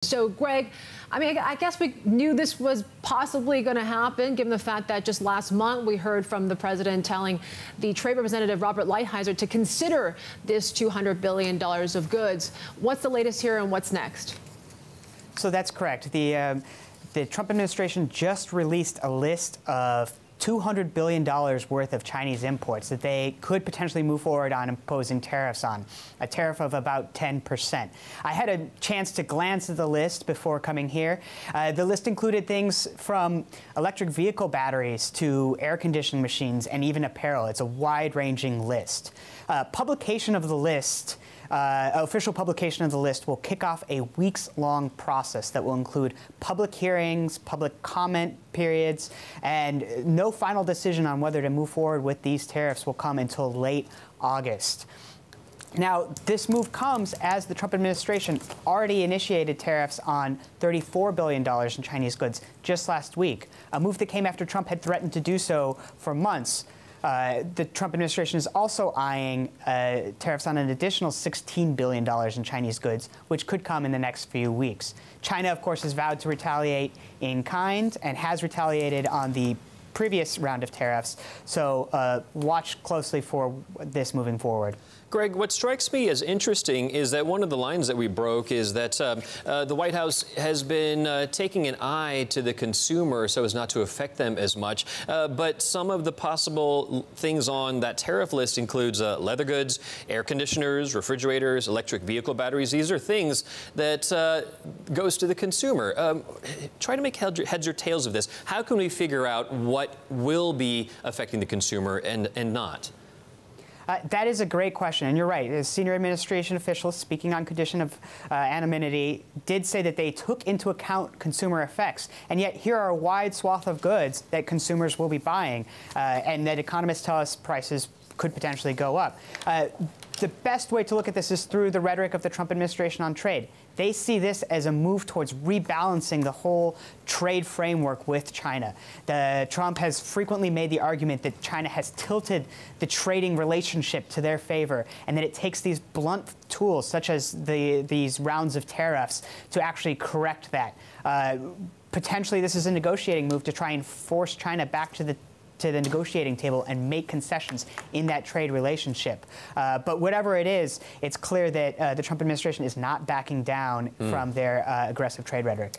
So, Greg, I guess we knew this was possibly going to happen, given the fact that just last month we heard from the president telling the trade representative, Robert Lighthizer, to consider this $200 billion of goods. What's the latest here and what's next? So that's correct. The Trump administration just released a list of $200 billion worth of Chinese imports that they could potentially move forward on imposing tariffs on, a tariff of about 10%. I had a chance to glance at the list before coming here. The list included things from electric vehicle batteries to air conditioning machines and even apparel. It's a wide-ranging list. Publication of the list official publication of the list will kick off a weeks-long process that will include public hearings, public comment periods, and no final decision on whether to move forward with these tariffs will come until late August. Now, this move comes as the Trump administration already initiated tariffs on $34 billion in Chinese goods just last week, a move that came after Trump had threatened to do so for months. The Trump administration is also eyeing tariffs on an additional $16 billion in Chinese goods, which could come in the next few weeks. China, of course, has vowed to retaliate in kind and has retaliated on the previous round of tariffs. So watch closely for this moving forward. Greg, what strikes me as interesting is that one of the lines that we broke is that the White House has been taking an eye to the consumer so as not to affect them as much. But some of the possible things on that tariff list includes leather goods, air conditioners, refrigerators, electric vehicle batteries. These are things that goes to the consumer. Try to make heads or tails of this. How can we figure out what will be affecting the consumer and not? That is a great question, and you're right. The senior administration officials, speaking on condition of anonymity, did say that they took into account consumer effects, and yet here are a wide swath of goods that consumers will be buying, and that economists tell us prices could potentially go up. The best way to look at this is through the rhetoric of the Trump administration on trade. They see this as a move towards rebalancing the whole trade framework with China. Trump has frequently made the argument that China has tilted the trading relationship to their favor, and that it takes these blunt tools, such as these rounds of tariffs, to actually correct that. Potentially, this is a negotiating move to try and force China back to the negotiating table and make concessions in that trade relationship. But whatever it is, it's clear that the Trump administration is not backing down from their aggressive trade rhetoric.